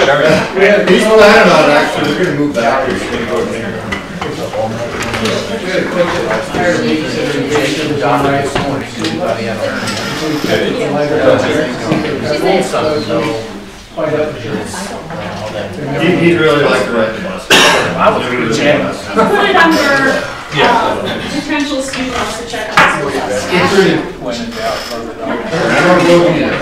He's planning on it, actually. We're gonna move back here. He's gonna go to kindergarten. He'd really like to ride the bus. Put it under potential student wants to check out school bus. I don't know either.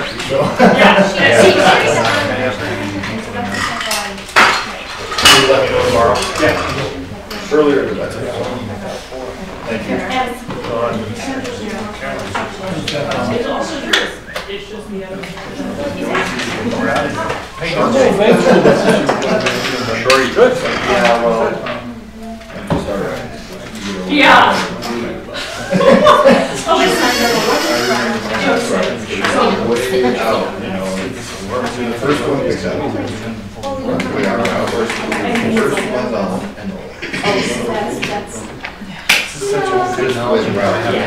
Let me know tomorrow. Yeah. Earlier, that's it. Thank you. It's also yours. It's just the other. Sure you could. Yeah, well. Yeah. Oh, it's not the first one picks up. First one's on and That's such a good knowledge about it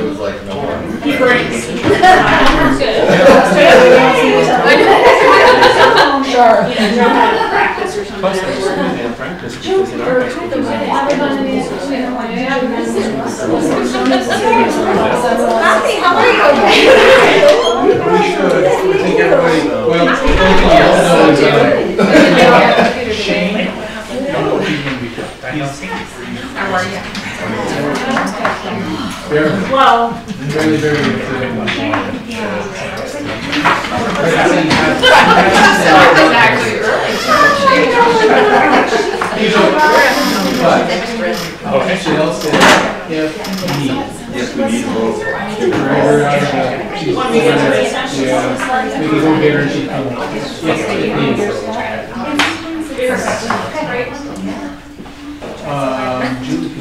was like no one. He brings. Sure. Know how to practice or something. how are you? We should. I think everybody, well, How are you? Well, Very, very good. Exactly early. She else said, if need. yes, we need both. when we get to recess, she's Yeah, we can go get her and she can. Yes,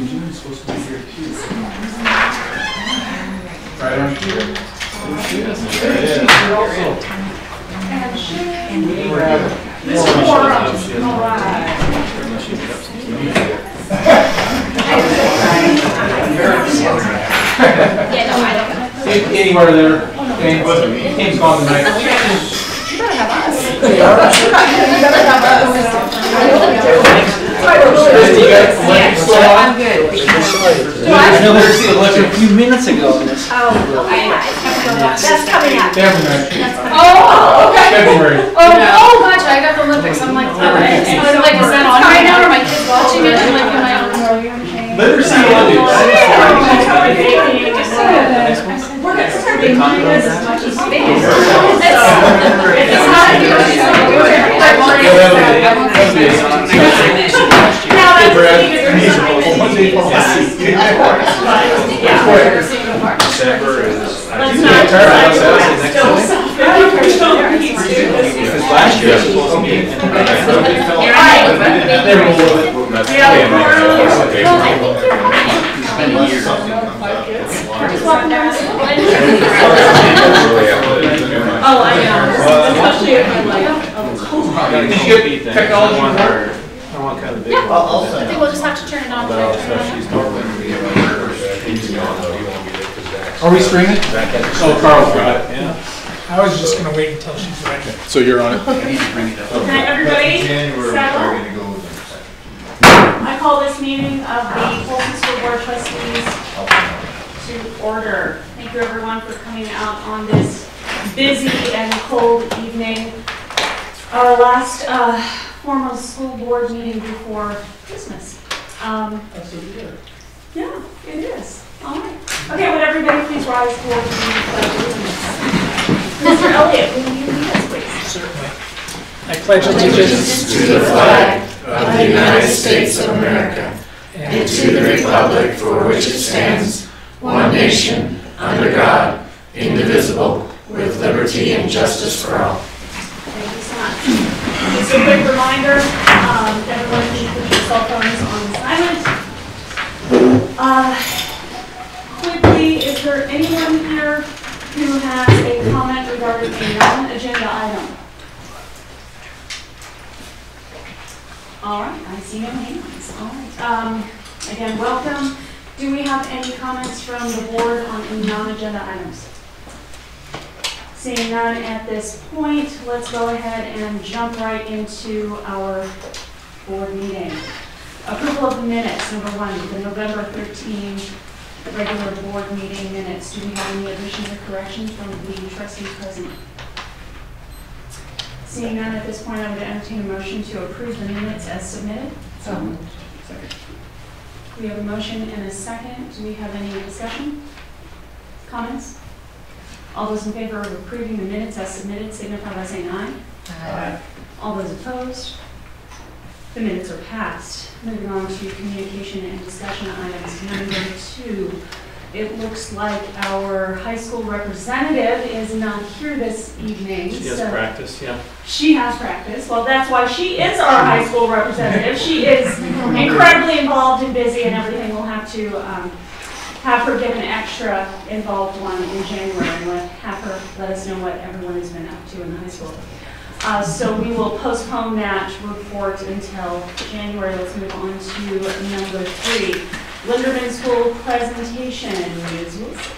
June's supposed to be here too. Right on here. She is. Anywhere there. Kane's gone tonight. You better have us. You better have us. I'm good. A few minutes ago. That's coming up. February. Oh, okay. February. Oh gosh, I got the Olympics. I'm like, oh, it's like, is that on right now? Are my kids watching it? I'm like, am I on? Let her see what it We're going to start being as much as space. It's not a huge December is. let's not Because last year was supposed to be. Oh, I know. Especially if I'm like, Did you get technology on her? I want kind of big. Yeah. I think we'll just have to turn it on. Are we streaming? Oh, Carl's got it. Yeah. I was just gonna wait until she's ready. So you're on it? okay, everybody, January, settle. we're gonna go with them. I call this meeting of the Folsom School Board Trustees to order. Thank you everyone for coming out on this busy and cold evening. Our last formal school board meeting before Christmas. Yeah, it is. All right. Okay, would everybody please rise for the pledge of allegiance? Mr. Elliott, will you lead us, please? Certainly. I pledge allegiance to the flag of the United States of America and to the republic for which it stands, one nation, under God, indivisible, with liberty and justice for all. Thank you so much. Just a quick reminder, everyone can put your cell phones on silent. Quickly, is there anyone here who has a comment regarding a non-agenda item? All right, I see no hands. All right. Again, welcome. Do we have any comments from the board on any non-agenda items? Seeing none at this point, let's go ahead and jump right into our board meeting. Approval of the minutes, number one, the November 13 regular board meeting minutes. Do we have any additions or corrections from the trustees present? Seeing none at this point, I would entertain a motion to approve the minutes as submitted. So, We have a motion and a second. Do we have any discussion? Comments? All those in favor of approving the minutes as submitted signify by saying aye. Aye. All those opposed? The minutes are passed. Moving on to communication and discussion items. Number 2. It looks like our high school representative is not here this evening. She has so- practice, yeah. She has practice. Well, that's why she is our high school representative. She is incredibly involved and busy and everything. We'll have to have her give an extra involved one in January and have her let us know what everyone has been up to in the high school. So we will postpone that report until January. Let's move on to number 3. Linderman School presentation. Ms. Wilson.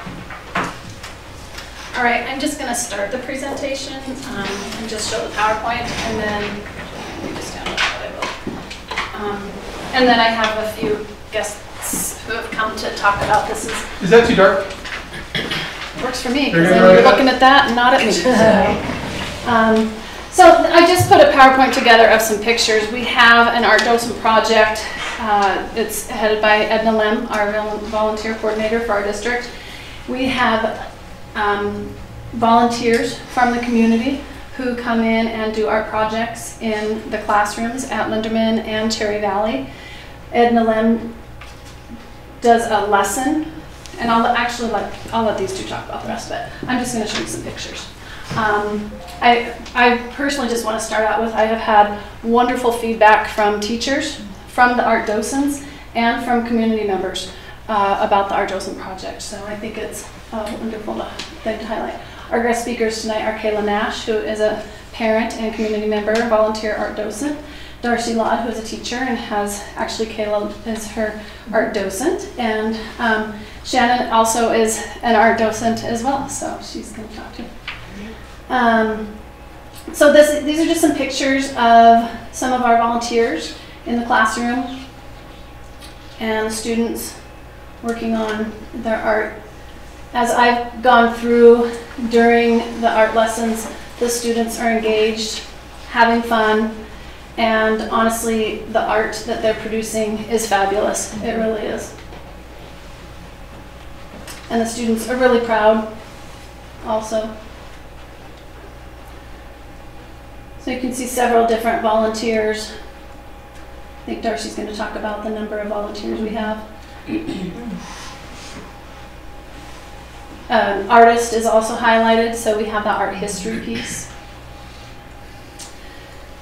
All right, I'm just going to start the presentation and just show the PowerPoint, and then let me just download what I will. And then I have a few guests who have come to talk about this. Is that too dark? Works for me You're because gonna then write you're it looking at that and not at me. So I just put a PowerPoint together of some pictures. We have an art docent project. It's headed by Edna Lem, our volunteer coordinator for our district. We have volunteers from the community who come in and do art projects in the classrooms at Linderman and Cherry Valley. Edna Lem does a lesson, and I'll let these two talk about the rest of it. I'm just going to show you some pictures. I personally just want to start out with, I have had wonderful feedback from teachers, from the art docents, and from community members about the art docent project. So I think it's a wonderful thing to highlight. Our guest speakers tonight are Kayla Nash, who is a parent and community member, volunteer art docent. Darcy Laud, who is a teacher and has, actually Kayla is her art docent. And Shannon also is an art docent as well, so she's going to talk to you. So these are just some pictures of some of our volunteers in the classroom and the students working on their art. As I've gone through during the art lessons, the students are engaged, having fun, and honestly, the art that they're producing is fabulous. It really is. And the students are really proud also. So you can see several different volunteers. I think Darcy's going to talk about the number of volunteers we have. Artist is also highlighted, so we have the art history piece.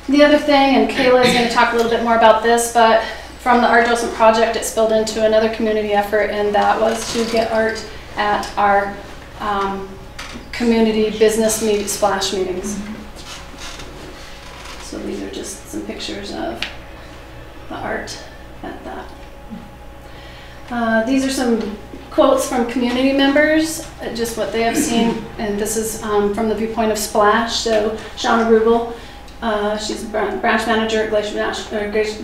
The other thing, and Kayla is going to talk a little bit more about this, but from the art docent project, it spilled into another community effort, and that was to get art at our community business splash meetings. So these are just some pictures of the art at that. These are some quotes from community members, just what they have seen, and this is from the viewpoint of Splash. So Shauna Rubel, she's branch manager at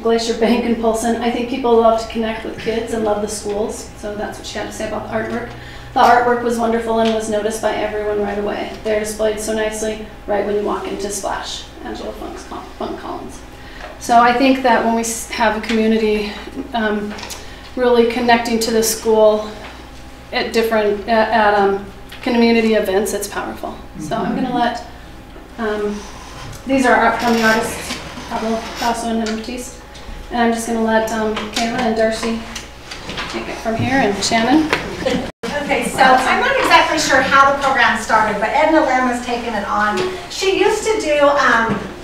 Glacier Bank in Polson. I think people love to connect with kids and love the schools, so that's what she had to say about the artwork. The artwork was wonderful and was noticed by everyone right away. They're displayed so nicely right when you walk into Splash, Angela Funk Collins. So I think that when we have a community really connecting to the school at different community events, it's powerful. So I'm going to let, these are upcoming artists, Pablo Paso and Matisse. And I'm just going to let Kayla and Darcy take it from here, and Shannon. okay, so I'm not exactly sure how the program started, but Edna Lem has taken it on. She used to do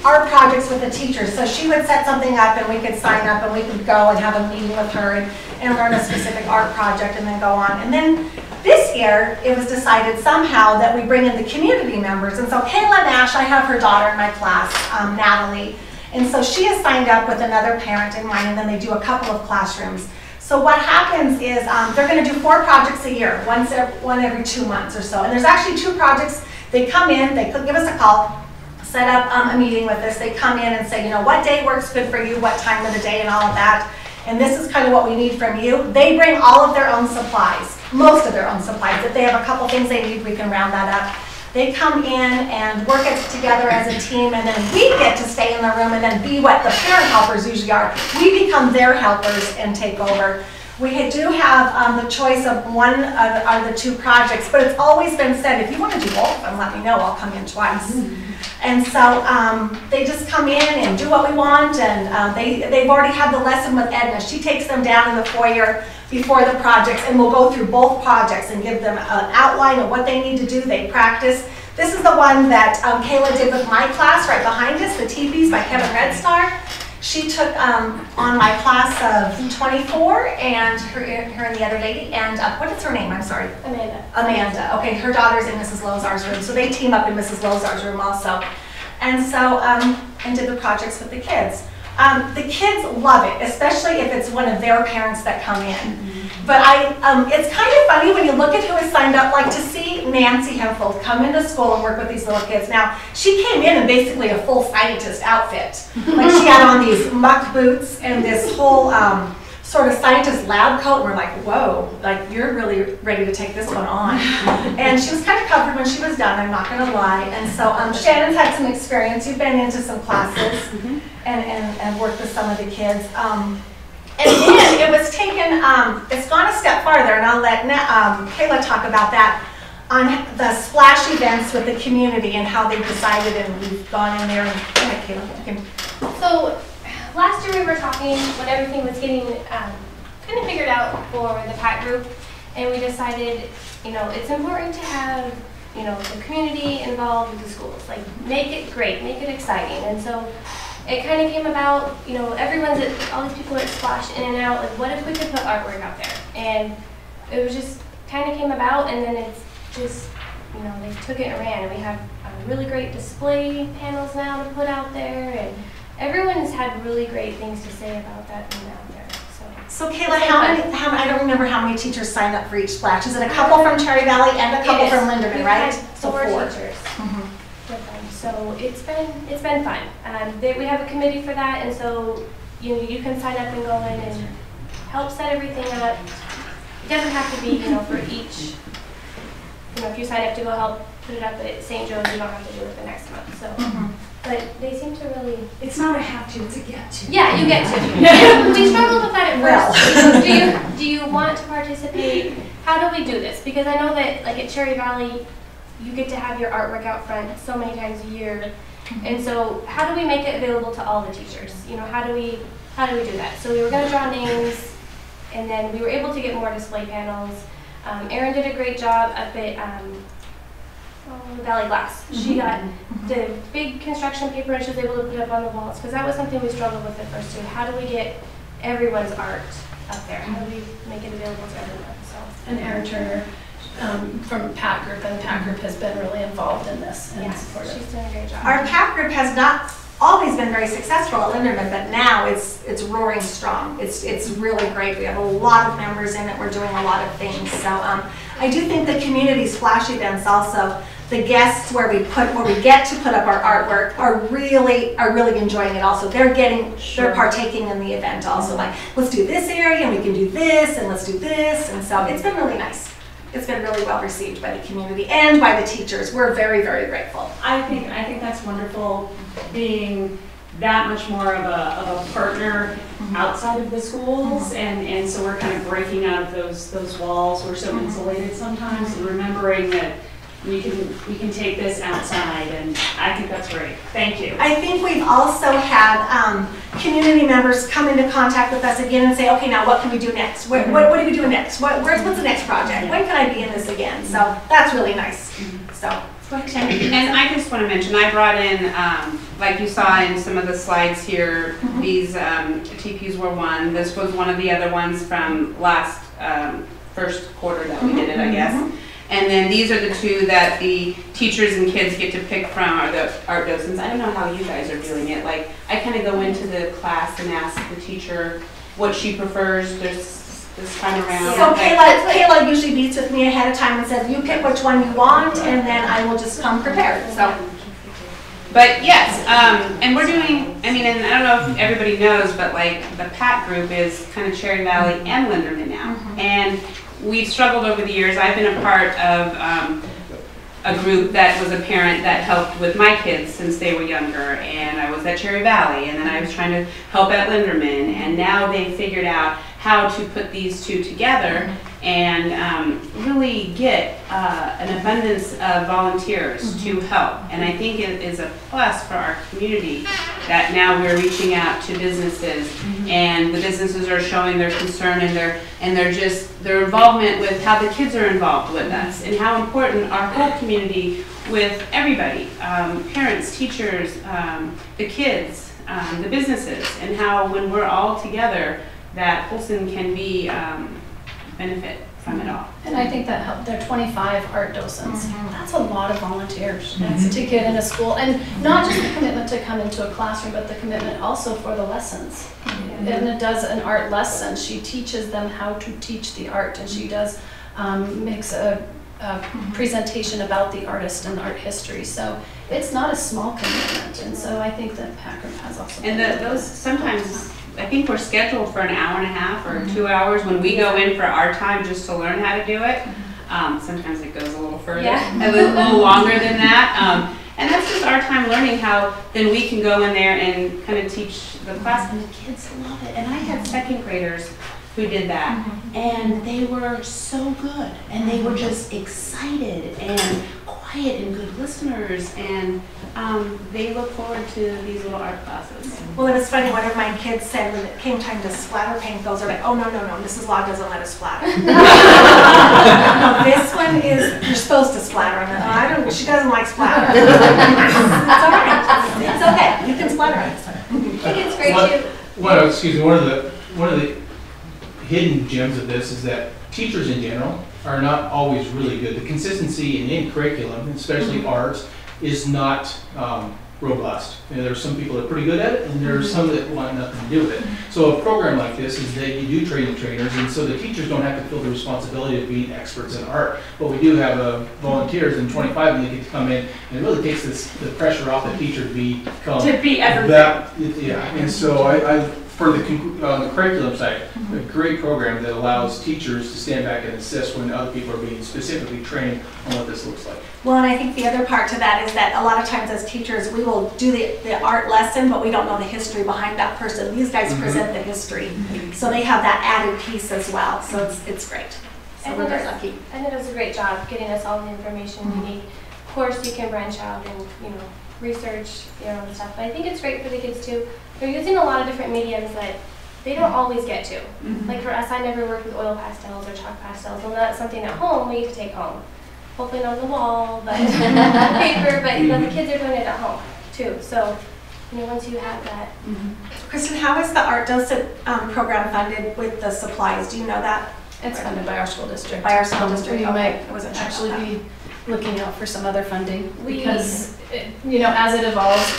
art projects with the teachers, so she would set something up and we could sign up and we could go and have a meeting with her and learn a specific art project and then go on. And then this year, it was decided somehow that we bring in the community members. And so Kayla Nash, I have her daughter in my class, Natalie, and so she is signed up with another parent in mind, and then they do a couple of classrooms. So what happens is they're going to do 4 projects a year, one every 2 months or so. And there's actually 2 projects. They come in, they could give us a call, set up a meeting with us. They come in and say, you know, what day works good for you, what time of the day, and all of that. And this is kind of what we need from you. They bring all of their own supplies, most of their own supplies. If they have a couple things they need, we can round that up. They come in and work it together as a team, and then we get to stay in the room and then be what the parent helpers usually are. We become their helpers and take over. We do have the choice of one of the 2 projects, but it's always been said, if you want to do both of them, let me know, I'll come in twice. And so they just come in and do what we want, and they've already had the lesson with Edna. She takes them down in the foyer before the projects, and we'll go through both projects and give them an outline of what they need to do. They practice. This is the one that Kayla did with my class right behind us, the Teepees by Kevin Redstar. She took on my class of 24, and her and the other lady, and what is her name? I'm sorry. Amanda. Okay, her daughter's in Mrs. Lozar's room, so they team up in Mrs. Lozar's room also. And so, and did the projects with the kids. The kids love it, especially if it's one of their parents that come in. But it's kind of funny when you look at who has signed up, like to see Nancy Hempfield come into school and work with these little kids. Now, she came in basically a full scientist outfit. Like she had on these muck boots and this whole sort of scientist lab coat, and we're like, whoa, like you're really ready to take this one on. And she was kind of covered when she was done, I'm not gonna lie. And so Shannon's had some experience. You've been into some classes and worked with some of the kids. And then it was taken, it's gone a step farther, and I'll let Kayla talk about that, on the splash events with the community and how they decided, and we've gone in there and, Kayla. So last year we were talking when everything was getting kind of figured out for the PAC group, and we decided, you know, it's important to have, you know, the community involved with the schools, like make it great, make it exciting. And so it kind of came about, you know, all these people are splashed in and out, like what if we could put artwork out there? And it was just kind of came about, and then it's just, you know, they took it and ran, and we have really great display panels now to put out there, and everyone's had really great things to say about that being out there. So Kayla, I don't remember how many teachers signed up for each splash. Is it a couple from Cherry Valley and a couple from Linderman, right? So 4 teachers. So it's been fun. We have a committee for that, and so you can sign up and go in and help set everything up. It doesn't have to be, you know, for each. You know, if you sign up to go help put it up at St. Joe's, you don't have to do it the next month. So, but they seem to really. It's not a have to, it's a get to. Yeah, you get to. We struggled with that at first. Do you want to participate? How do we do this? Because I know that, like at Cherry Valley, you get to have your artwork out front so many times a year. And so how do we make it available to all the teachers? You know, how do we do that? So we were going to draw names, and then we were able to get more display panels. Erin did a great job up at Valley Glass. She got the big construction paper, and she was able to put it up on the walls, because that was something we struggled with at first too. How do we get everyone's art up there? How do we make it available to everyone? So. And Erin Turner from PAC Group, and PAC Group has been really involved in this and supportive. She's doing a great job. Our PAC Group has not always been very successful at Linderman, but now it's roaring strong. It's really great. We have a lot of members in it. We're doing a lot of things. So I do think the community splash events also, the guests where we get to put up our artwork are really enjoying it also. They're partaking in the event also. Like, let's do this area, and we can do this, and let's do this. And so it's been really nice. It's been really well received by the community and by the teachers. We're very, very grateful. I think that's wonderful, being that much more of a partner outside of the schools, and so we're kind of breaking out of those walls. We're so insulated sometimes, and remembering that we can take this outside, and I think that's great. Thank you. I think we've also had community members come into contact with us again and say, okay, now what can we do next? What are we doing next? What's the next project? When can I be in this again? So that's really nice. So. And I just want to mention, I brought in, like you saw in some of the slides here, these TPs were one. This was one of the other ones from last first quarter that we did it, I guess. And then these are the 2 that the teachers and kids get to pick from, are the art docents. I don't know how you guys are doing it. Like, I kind of go into the class and ask the teacher what she prefers. There's this time around. So Like, Kayla usually meets with me ahead of time and says, you pick which one you want, and then I will just come prepared, so. But yes, and we're doing, I mean, and I don't know if everybody knows, but like the PAT group is kind of Cherry Valley and Linderman now. And we've struggled over the years. I've been a part of a group that was a parent that helped with my kids since they were younger, and I was at Cherry Valley, and then I was trying to help at Linderman, and now they figured out how to put these two together and really get an abundance of volunteers to help. And I think it is a plus for our community that now we're reaching out to businesses, and the businesses are showing their concern and their involvement with how the kids are involved with us, and how important our whole community with everybody, parents, teachers, the kids, the businesses, and how when we're all together that Polson can be benefit from it all. And I think that helped, there are 25 art docents. That's a lot of volunteers to get in a school. And not just the commitment to come into a classroom, but the commitment also for the lessons. Edna does an art lesson. She teaches them how to teach the art, and she does makes a presentation about the artist and art history. So it's not a small commitment. And so I think that PAT Group has also. And those sometimes, I think we're scheduled for an hour and a half or 2 hours when we go in for our time just to learn how to do it. Sometimes it goes a little further, a little longer than that. And that's just our time learning how then we can go in there and kind of teach the class, and the kids love it. And I had second graders who did that, and they were so good, and they were just excited and quiet and good listeners, and they look forward to these little art classes. Well, it was funny, one of my kids said when it came time to splatter paint, those are like, oh, no, Mrs. Law doesn't let us splatter. No, this one is, you're supposed to splatter. And she doesn't like splatter. It's all right. It's okay. You can splatter it. I think it's great too. One of the hidden gems of this is that teachers in general are not always really good. The consistency in curriculum, especially arts, is not robust. There are some people that are pretty good at it, and there are some that want nothing to do with it. So a program like this is that you do train the trainers, and so the teachers don't have to feel the responsibility of being experts in art. But we do have volunteers, and 25 of them get to come in, and it really takes the pressure off the teacher to be everything. And so I for the curriculum side, a great program that allows teachers to stand back and assist when other people are being specifically trained on what this looks like. Well, and I think the other part to that is that a lot of times as teachers, we will do the art lesson, but we don't know the history behind that person. These guys present the history, so they have that added piece as well. So it's great. So we're very lucky. And it does a great job getting us all the information we need. Of course, you can branch out and research your own stuff, but I think it's great for the kids too. They're using a lot of different mediums that they don't always get to. Like for us, I never worked with oil pastels or chalk pastels, and that's something at home we need to take home. Hopefully not on the wall, but paper, but the kids are doing it at home too. So, once you have that. Kristen, how is the art docent program funded with the supplies? Do you know that? It's funded by our school district. By our school district. We Okay. might actually be looking out for some other funding because, as it evolves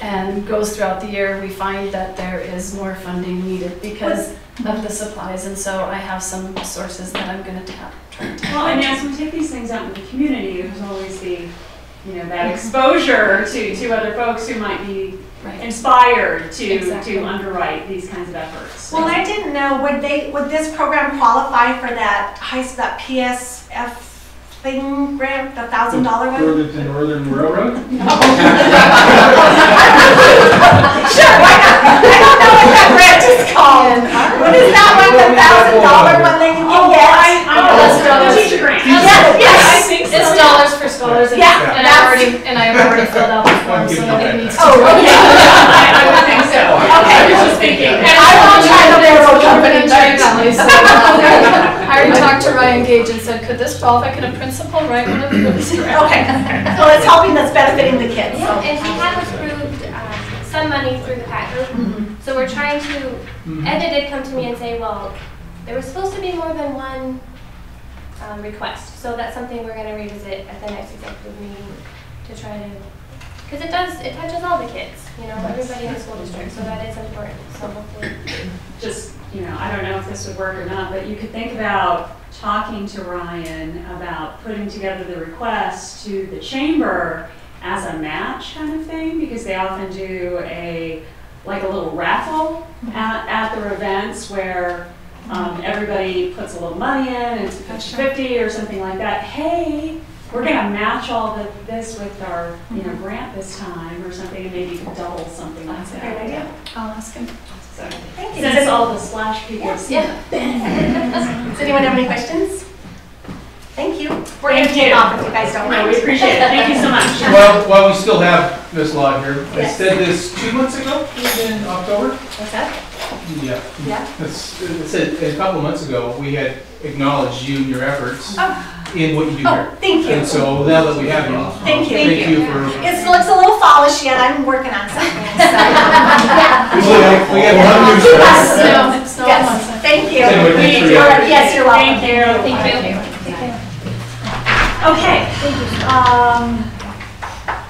and goes throughout the year, we find that there is more funding needed because of the supplies, and so I have some sources that I'm going to try to tap. Well, and as we take these things out in the community, there's always that exposure to other folks who might be inspired to underwrite these kinds of efforts. Well, I didn't know, would this program qualify for that PSF thing grant, the $1,000 one? Burlington Northern Railroad? Sure, why not? I don't know what that grant is called. What is that one, the $1,000 one that you can get? That's dollars. The teacher grant. Yes. I think so. It's dollars for scholars, and I've already filled out the form, so nobody needs to. Oh, okay. I would think so. Okay, I was just thinking. I won't try the railroad company. I already talked to Ryan Gage and said, could this qualify? Could a principal write one of those? Okay, so it's helping that's benefiting the kids. Yeah, and we have approved some money through the PAT group. So we're trying to, Edna did come to me and say, well, there was supposed to be more than one request. So that's something we're going to revisit at the next executive meeting to try to because it touches all the kids, everybody in the school district, so that is important, so hopefully. Just, I don't know if this would work or not, but you could think about talking to Ryan about putting together the request to the chamber as a match kind of thing, because they often do a little raffle at their events where everybody puts a little money in, and it's $50 or something like that. Hey, we're gonna match all this with our grant this time or something, and maybe you could double something like that. That's a great idea. I'll ask him. So, Thank you. since all the splash people. Yeah. Does anyone have any questions? Thank you. We're going to Thank take you. off if you guys don't No, mind. we appreciate it. Thank you so much. Well, while we still have Ms. Law here, I Yes. said this 2 months ago in October. What's that? Yeah. Yeah. It said a couple of months ago, we had acknowledged you and your efforts in what you do Oh, here. thank you. And so now that we have you. Thank you. Thank you for. It looks a little fallish yet. I'm working on something. So. We have one new stress. No, it's not Yes. one. Thank you. Anyway, thanks for your- Yes, you're welcome. Thank you. Thank you. Okay.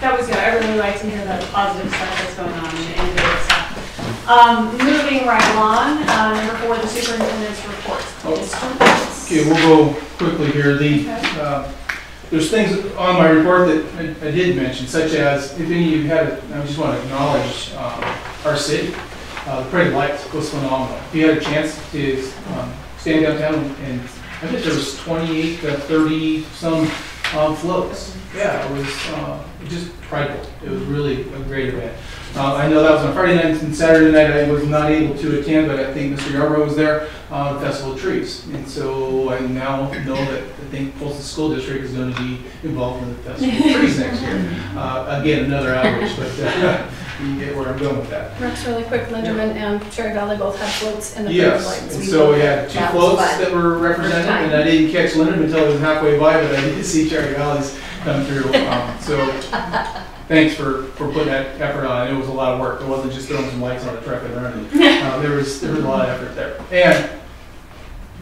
That was good. I really like to hear the positive stuff that's going on and the innovative stuff. Moving right along, number 4, the superintendent's report. Okay, we'll go quickly here. There's things on my report that I did mention, such as, if any of you had, I just want to acknowledge our city. The parade of lights was phenomenal. If you had a chance to stand downtown, and I think there was 28 to 30 some floats. Yeah, it was just prideful. It was really a great event. I know that was on Friday night and Saturday night. I was not able to attend, but I think Mr. Yarbrough was there on the Festival of Trees. And so I now know that I think Folsom School District is going to be involved in the Festival of Trees next year. Again, another outreach, but you get where I'm going with that. Rex, really quick, Linderman and Cherry Valley both had floats in the Yes, lights. and so we had 2 That was floats fun. that were represented, and I didn't catch Linderman until I was halfway by, but I did see Cherry Valley's come through. So thanks for putting that effort on. It was a lot of work. It wasn't just throwing some lights on a truck and running. There was a lot of effort there. And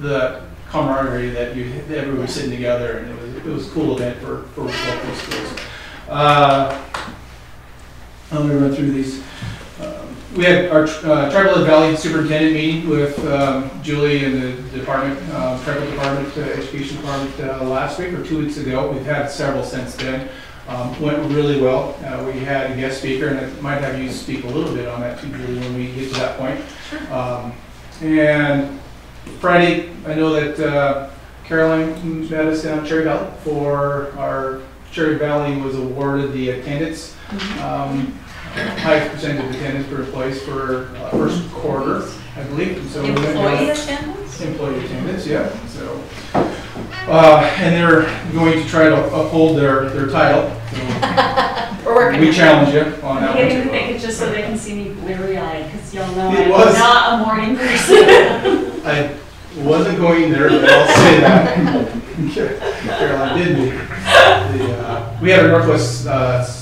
the camaraderie that everyone was sitting together, and it was a cool event for local schools. Let me run through these. We had our Tribal Valley Superintendent meeting with Julie and the department, Tribal Department, Education Department last week or 2 weeks ago. We've had several since then. Went really well. We had a guest speaker, and I might have you speak a little bit on that too, Julie, when we get to that point. And Friday, I know that Caroline met us down at Cherry Valley for our Cherry Valley was awarded the attendance. Highest percentage of attendance for employees for first quarter, I believe. And so Employee attendance? Employee attendance, yeah. So, and they're going to try to uphold their title. So We're working. we challenge you on I'm that getting to one. think it's just so they can see me bleary-eyed, because y'all know It I'm was. not a morning person. I wasn't going there, but I'll say that. Caroline did me. We had our Northwest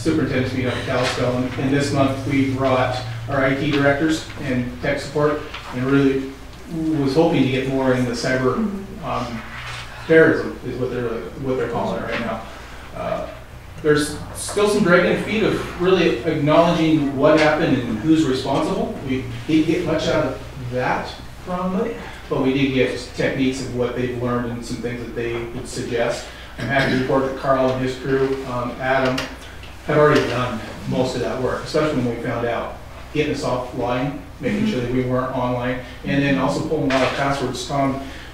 Superintendent's meeting up in Kalispell, and this month we brought our IT directors and tech support, and really was hoping to get more in the cyber terrorism is what they're calling it right now. There's still some dragging feet of really acknowledging what happened and who's responsible. We didn't get much out of that from them, but we did get techniques of what they've learned and some things that they would suggest. I'm happy to report that Carl and his crew, Adam, had already done most of that work, especially when we found out, getting us offline, making sure that we weren't online, and then also pulling a lot of passwords.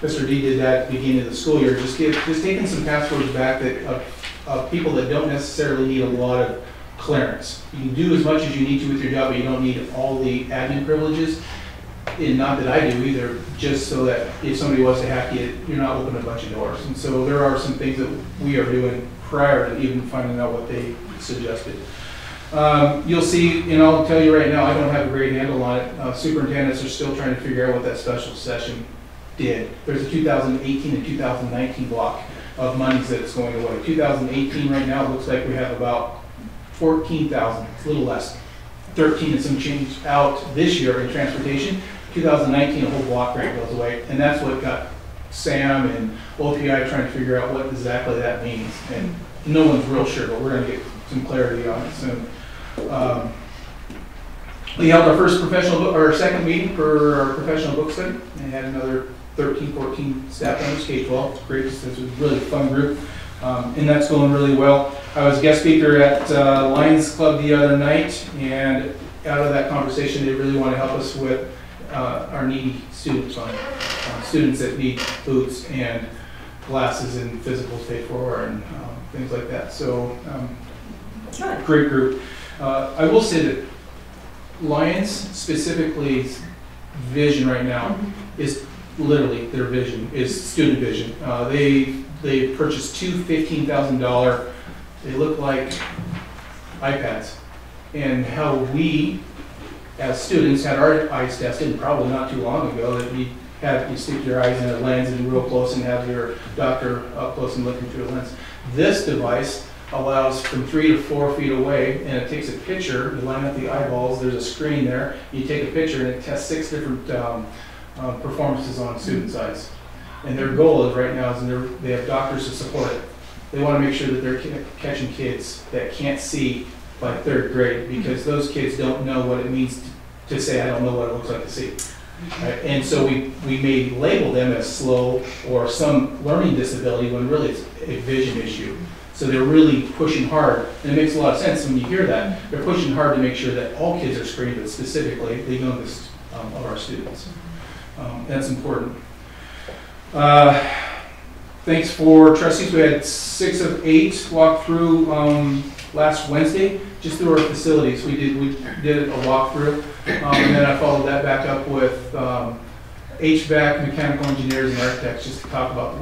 Mr. D did that at the beginning of the school year, just taking some passwords back that of people that don't necessarily need a lot of clearance. You can do as much as you need to with your job, but you don't need all the admin privileges. And not that I do either, just so that if somebody wants to hack you, you're not opening a bunch of doors. And so there are some things that we are doing prior to even finding out what they suggested. You'll see, and I'll tell you right now, I don't have a great handle on it. Superintendents are still trying to figure out what that special session did. There's a 2018 and 2019 block of monies that is going away. 2018 right now, it looks like we have about 14,000, a little less. 13 and some change out this year in transportation. 2019, a whole block grant goes away, and that's what got Sam and OPI trying to figure out what exactly that means. And no one's real sure, but we're going to get some clarity on it soon. We held our first our second meeting for our professional book study, and had another 13, 14 staff members, K-12. Great, this was a really fun group, and that's going really well. I was guest speaker at Lions Club the other night, and out of that conversation, they really want to help us with our needy students students that need boots and glasses and physicals paid for and things like that. So, great group. I will say that Lions specifically vision right now is literally their vision is student vision. They purchased two $15,000. They look like iPads, and how we as students had our eyes tested probably not too long ago, that you stick your eyes in a lens and real close and have your doctor up close and looking through a lens. This device allows from 3 to 4 feet away, and it takes a picture. You line up the eyeballs, there's a screen there, you take a picture and it tests 6 different performances on students' eyes. And their goal is right now is they have doctors to support it. They want to make sure that they're catching kids that can't see by 3rd grade, because those kids don't know what it means to say, I don't know what it looks like to see. Right? And so we may label them as slow or some learning disability when really it's a vision issue. So they're really pushing hard, and it makes a lot of sense when you hear that. They're pushing hard to make sure that all kids are screened, but specifically the youngest of our students. That's important. Thanks for trustees. We had 6 of 8 walk through last Wednesday, just through our facilities. We did a walkthrough, and then I followed that back up with HVAC, mechanical engineers, and architects, just to talk about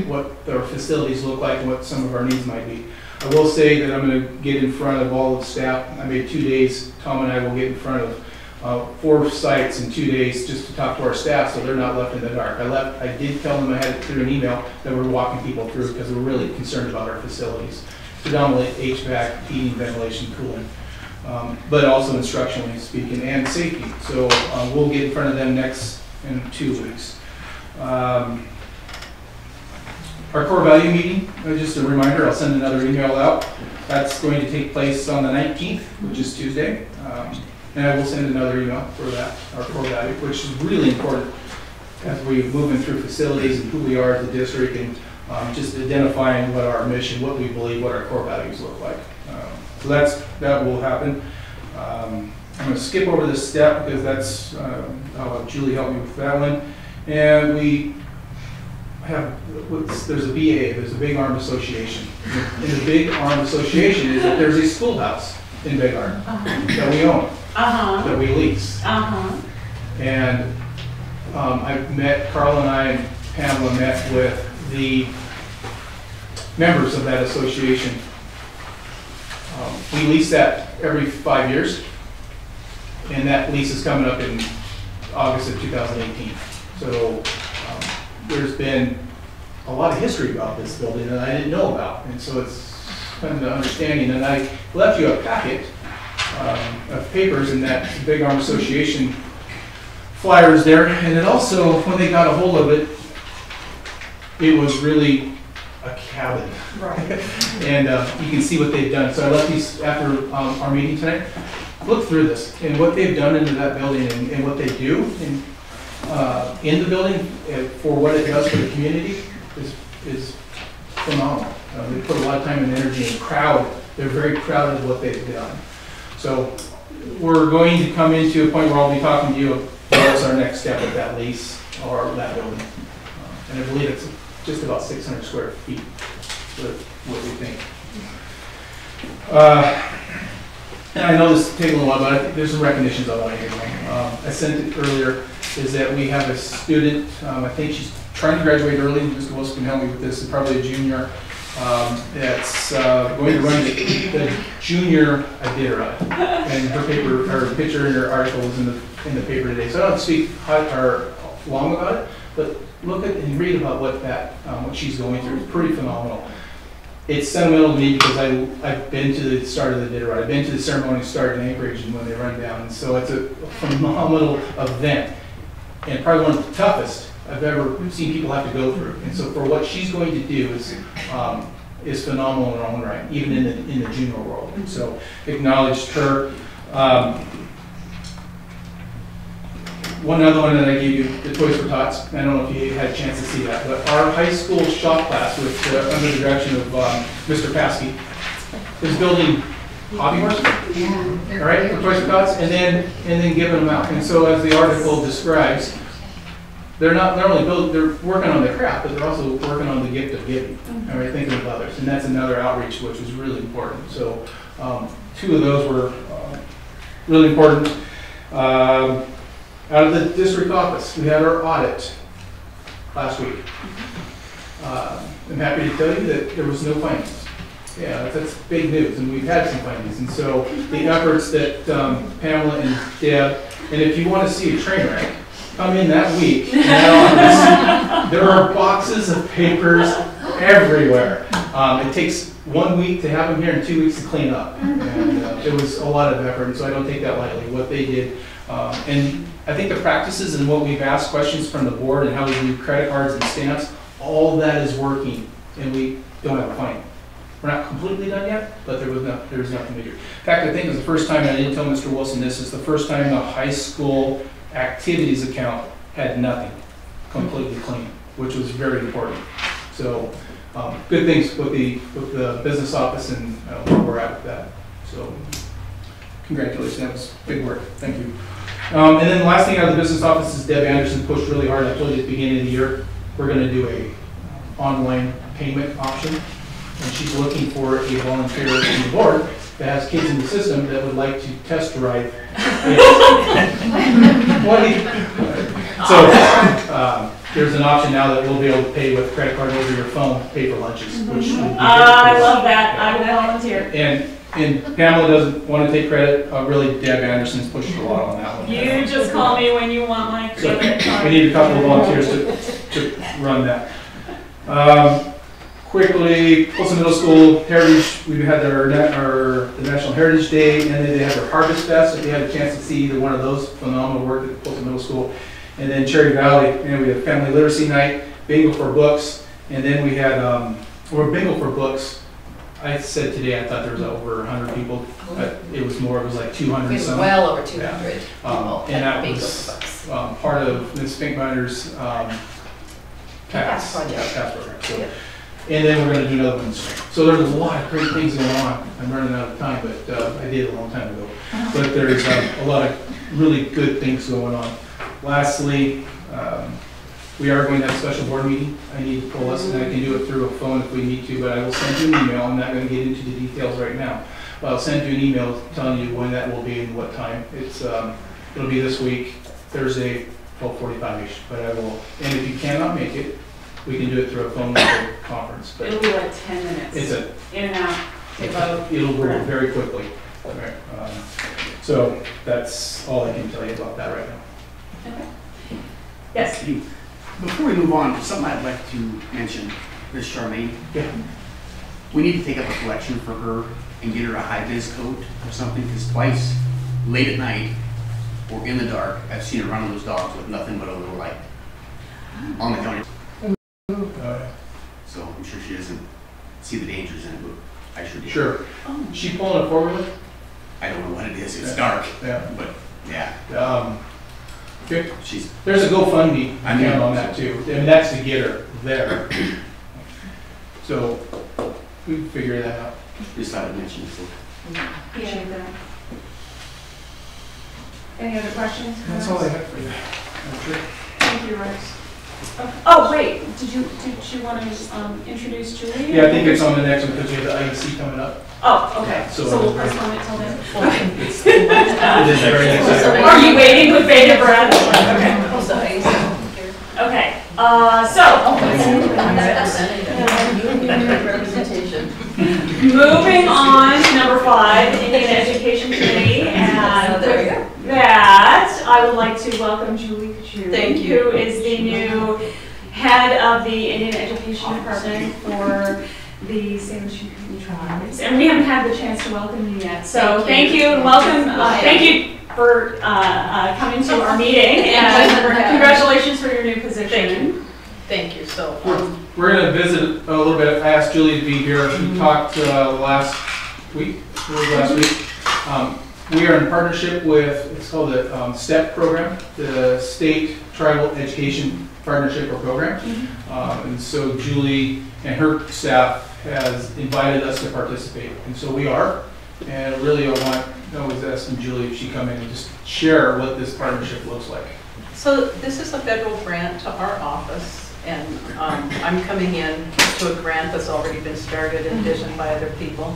what their facilities look like and what some of our needs might be. I will say that I'm going to get in front of all of the staff. I made 2 days. Tom and I will get in front of 4 sites in 2 days just to talk to our staff, so they're not left in the dark. I did tell them I had it through an email that we're walking people through because we're really concerned about our facilities. Predominantly HVAC, heating, ventilation, cooling, but also instructionally speaking and safety. So we'll get in front of them in 2 weeks. Our core value meeting, just a reminder, I'll send another email out. That's going to take place on the 19th, which is Tuesday. And I will send another email for that, our core value, which is really important as we move in through facilities and who we are as a district, and just identifying what our mission, what we believe, what our core values look like. So that will happen. I'm going to skip over this step because that's, I'll have Julie help me with that one. And we have, there's a BA, there's a Big Arm Association. And the Big Arm Association is that there's a schoolhouse in Big Arm that we own, that we lease. And Carl and I and Pamela met with the members of that association. We lease that every 5 years, and that lease is coming up in August of 2018. So there's been a lot of history about this building that I didn't know about, and so it's kind of the understanding. And I left you a packet of papers in that Big Arm Association flyers there, and it also, when they got a hold of it, it was really a cabin. Right. And you can see what they've done. So I left these after our meeting tonight. Look through this and what they've done into that building and what they do in the building for what it does for the community is phenomenal. They put a lot of time and energy and they're very proud of what they've done. So we're going to come into a point where I'll be talking to you about what's our next step with that lease or that building. And I believe it's just about 600 square feet, what we think. And I know this will take a little while, but I think there's some recognitions I want to give. I sent it earlier, is that we have a student, I think she's trying to graduate early, Mr. Wilson can help me with this, probably a junior, that's going to run the junior Iditarod. And her picture in her article is in the paper today. So I don't speak long about it, but look at and read about what she's going through. It's pretty phenomenal. It's sentimental to me because I've been to the start of the Iditarod. I've been to the ceremony start in Anchorage and when they run down. And so it's a phenomenal event and probably one of the toughest I've ever seen people have to go through. And so for what she's going to do is is phenomenal in her own right, even in the junior world. And so acknowledged her. One other one that I gave you, the Toys for Tots. I don't know if you had a chance to see that, but our high school shop class, with under the direction of Mr. Paskey, is building hobby horses. All right, for Toys for Tots, and then giving them out. And so, as the article describes, they're working on the craft, but they're also working on the gift of giving. All right, thinking of others, and that's another outreach which was really important. So, 2 of those were really important. Out of the district office, we had our audit last week. I'm happy to tell you that there was no findings. Yeah, that's big news, and we've had some findings. And so the efforts that Pamela and Deb, and if you want to see a train wreck, come in that week in that office. There are boxes of papers everywhere. It takes 1 week to have them here and 2 weeks to clean up. And it was a lot of effort, and so I don't take that lightly, what they did. And I think the practices and what we've asked questions from the board and how we do credit cards and stamps, all that is working, and we don't have a fine. We're not completely done yet, but there was nothing to do. In fact, I think it was the first time, and I didn't tell Mr. Wilson this, is the first time the high school activities account had nothing, completely clean, which was very important. So good things with the business office and where we're at with that. So congratulations, that was big work. Thank you. And then the last thing out of the business office is Deb Anderson pushed really hard. I told you at the beginning of the year, we're going to do a online payment option. And she's looking for a volunteer on the board that has kids in the system that would like to test drive it. So there's an option now that we'll be able to pay with credit card over your phone, pay for lunches, which would be I love that. I will volunteer. And Pamela doesn't want to take credit. Really, Deb Anderson's pushed a lot on that one. You just call me when you want my So credit card. we need a couple of volunteers to run that. Quickly, Folsom Middle School Heritage, we had the National Heritage Day, and then they had their Harvest Fest. If you had a chance to see either one of those, phenomenal work at Folsom Middle School. And then Cherry Valley, and we had Family Literacy Night, Bingo for Books, and then we had, Bingo for Books. I said today I thought there was over 100 people, but it was more, it was like 200 It was something. well over 200 Yeah. people. And that Bingo was for Books. part of Ms. Finkbinder's Pass project. Pass program. So, and then we're going to do another one in spring. So there's a lot of great things going on. I'm running out of time, but I did a long time ago. But there's a lot of really good things going on. Lastly, we are going to have a special board meeting. I need to pull us, and I can do it through a phone if we need to, but I will send you an email. I'm not going to get into the details right now. But I'll send you an email telling you when that will be and what time. It'll be this week, Thursday, 12:45-ish. But I will, and if you cannot make it, we can do it through a phone conference. But It'll be like 10 minutes. it's in and out. it'll go very quickly. Okay. So that's all I can tell you about that right now. Okay. Yes. Before we move on, something I'd like to mention, Ms. Charmaine. Yeah. We need to take up a collection for her and get her a high-vis coat or something, because twice, late at night, or in the dark, I've seen her run on those dogs with nothing but a little light on the county. So I'm sure she doesn't see the dangers in it, but I sure do. Sure. She pulling a four-wheeler? I don't know what it is. It's dark. Yeah. But yeah. Okay. She's. There's a GoFundMe account on that too, and that's to get her there. So we can figure that out. Just thought I'd mention it. So. Appreciate that. Any other questions? That's all I have for you. Thank you, Rex. Oh, wait, did you want to introduce Julie? Yeah, I think it's on the next one because we have the IEC coming up. Oh, okay, So- so we'll postpone it till then? It is very next item. Are you waiting with bated breath? Okay. Okay, moving on to number 5, Indian Education Committee, and with that, I would like to welcome Julie Kachu, Thank you. who is the new head of the Indian Education Department for the Salish tribes, and we haven't had the chance to welcome you yet. So thank you and welcome. Thank you for coming to our meeting, and congratulations for your new position. Thank you. So we're gonna visit a little bit. I asked Julie to be here. We talked last week. It was last week. We are in partnership with, it's called the STEP program, the State Tribal Education Partnership or Program. And so Julie and her staff has invited us to participate, and so we are. And really, I was asking Julie if she'd come in and just share what this partnership looks like. So this is a federal grant to our office, and I'm coming in to a grant that's already been started and envisioned by other people.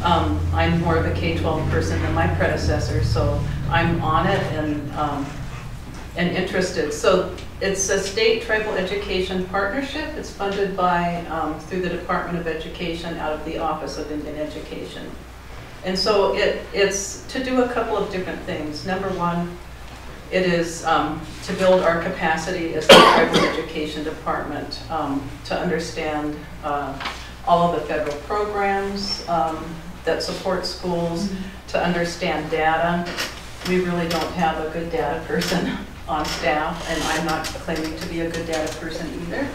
I'm more of a K-12 person than my predecessor, so I'm on it and interested. So it's a state tribal education partnership. It's funded by through the Department of Education out of the Office of Indian Education. And so it's to do a couple of different things. Number one, it is to build our capacity as the tribal education department to understand all of the federal programs that support schools, to understand data. We really don't have a good data person on staff, and I'm not claiming to be a good data person either.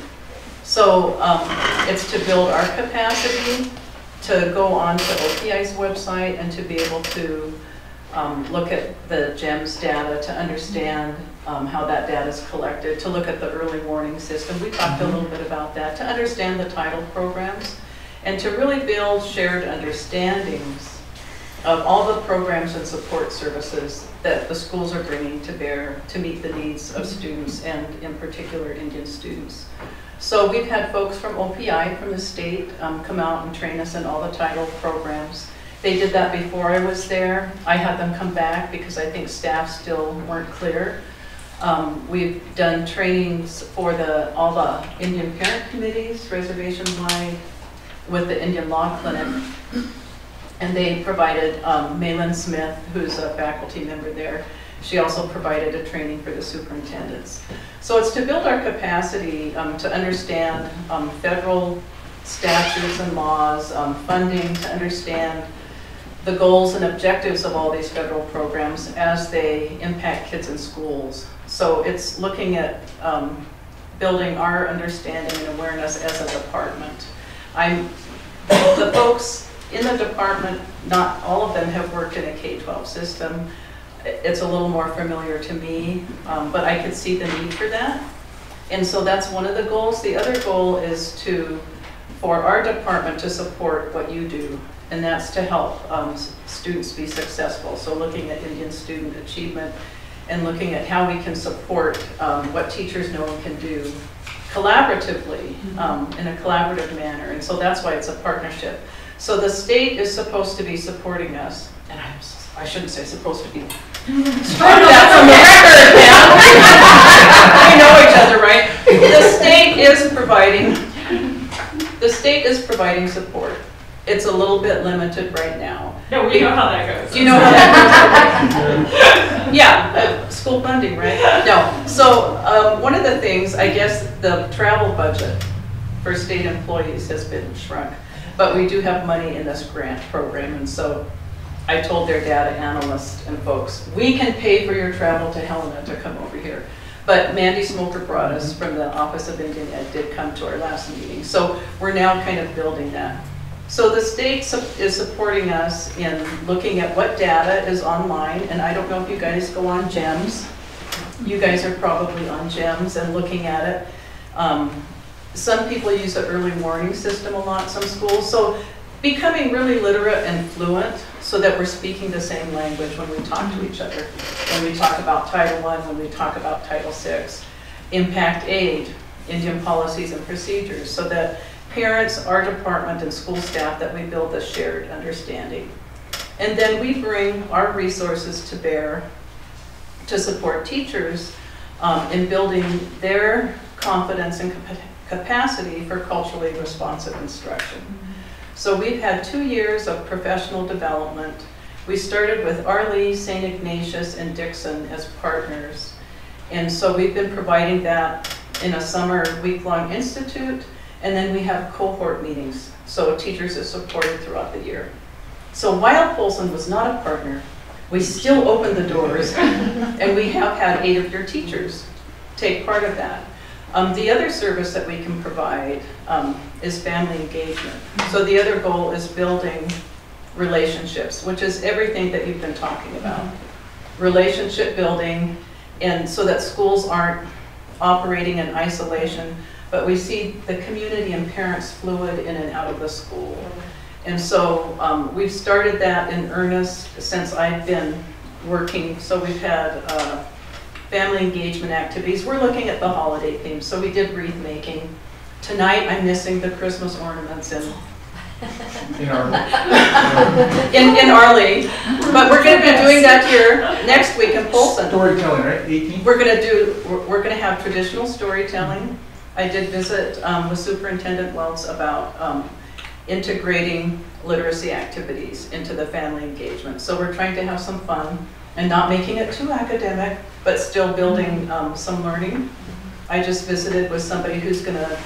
So it's to build our capacity to go on to OPI's website and to be able to look at the GEMS data, to understand how that data is collected, to look at the early warning system. We talked a little bit about that, to understand the title programs, and to really build shared understandings of all the programs and support services that the schools are bringing to bear to meet the needs of students, and in particular Indian students. So we've had folks from OPI, from the state, come out and train us in all the title programs. They did that before I was there. I had them come back because I think staff still weren't clear. We've done trainings for all the Indian parent committees, reservation-wide, with the Indian Law Clinic. And they provided Malin Smith, who's a faculty member there. She also provided a training for the superintendents. So it's to build our capacity to understand federal statutes and laws, funding, to understand the goals and objectives of all these federal programs as they impact kids in schools. So it's looking at building our understanding and awareness as a department. The folks in the department, not all of them have worked in a K-12 system. It's a little more familiar to me, but I could see the need for that. And so that's one of the goals. The other goal is for our department to support what you do, and that's to help students be successful. So looking at Indian student achievement and looking at how we can support what teachers know and can do collaboratively, in a collaborative manner. And so that's why it's a partnership. So the state is supposed to be supporting us, and I shouldn't say supposed to be. Strike that from the record, man. We know each other, right? The state is providing support. It's a little bit limited right now. No, we know how that goes. Do you know how that goes? Yeah, school funding, right? No. So one of the things, I guess, the travel budget for state employees has been shrunk, but we do have money in this grant program, and so I told their data analysts and folks, we can pay for your travel to Helena to come over here. But Mandy Smoker brought us from the Office of Indian Ed, did come to our last meeting. So we're now kind of building that. So the state is supporting us in looking at what data is online, and I don't know if you guys go on GEMS. You guys are probably on GEMS and looking at it. Some people use the early warning system a lot, some schools. So becoming really literate and fluent so that we're speaking the same language when we talk to each other. When we talk about Title I, when we talk about Title VI, impact aid, Indian policies and procedures, so that parents, our department, and school staff, that we build this shared understanding. And then we bring our resources to bear to support teachers in building their confidence and capacity for culturally responsive instruction. So we've had 2 years of professional development. We started with Arlie, St. Ignatius, and Dixon as partners. And so we've been providing that in a summer week-long institute, and then we have cohort meetings, so teachers are supported throughout the year. So while Polson was not a partner, we still opened the doors, and we have had 8 of your teachers take part of that. The other service that we can provide is family engagement. So the other goal is building relationships, which is everything that you've been talking about. Relationship building, and so that schools aren't operating in isolation, but we see the community and parents fluid in and out of the school. And so we've started that in earnest since I've been working. So we've had family engagement activities. We're looking at the holiday themes. So we did wreath making. Tonight I'm missing the Christmas ornaments in Arlene. But we're going to be doing that here next week in Polson. Storytelling, right? 18th? We're going to have traditional storytelling. I did visit with Superintendent Welts about integrating literacy activities into the family engagement. So we're trying to have some fun and not making it too academic, but still building some learning. I just visited with somebody who's going to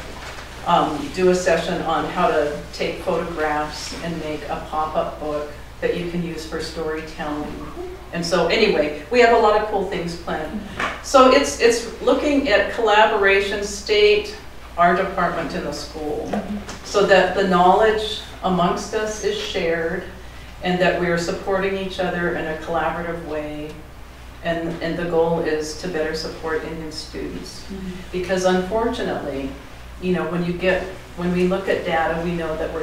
do a session on how to take photographs and make a pop-up book that you can use for storytelling. And so anyway, we have a lot of cool things planned. So it's looking at collaboration, state, our department in the school, so that the knowledge amongst us is shared and that we are supporting each other in a collaborative way. And the goal is to better support Indian students. Because unfortunately, you know, when we look at data, we know that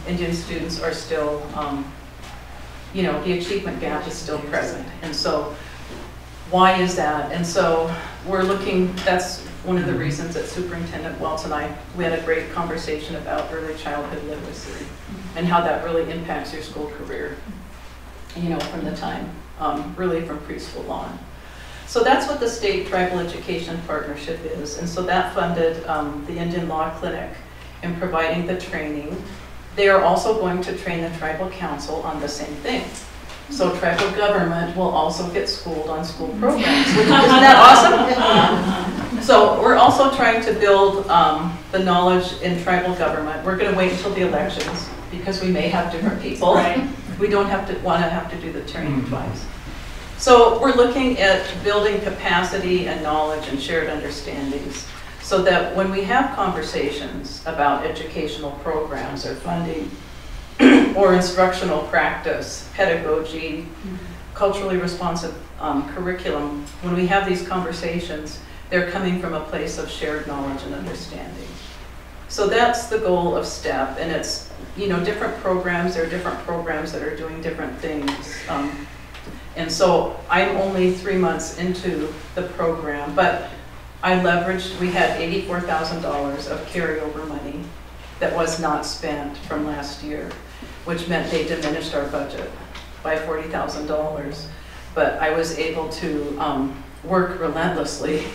Indian students are still, you know, the achievement gap is still present. And so why is that? And so we're looking, that's one of the reasons that Superintendent Welts and we had a great conversation about early childhood literacy and how that really impacts your school career, you know, from the time, really from preschool on. So that's what the State Tribal Education Partnership is. And so that funded the Indian Law Clinic in providing the training. They are also going to train the Tribal Council on the same thing. So tribal government will also get schooled on school programs. Isn't that awesome? So we're also trying to build the knowledge in tribal government. We're going to wait until the elections because we may have different people. Right. We don't want to have to do the training twice. So we're looking at building capacity and knowledge and shared understandings so that when we have conversations about educational programs or funding or instructional practice, pedagogy, culturally responsive curriculum, when we have these conversations, they're coming from a place of shared knowledge and understanding. So that's the goal of STEP, and it's, you know, different programs, there are different programs that are doing different things. And so I'm only 3 months into the program, but I leveraged, we had $84,000 of carryover money that was not spent from last year, which meant they diminished our budget by $40,000. But I was able to work relentlessly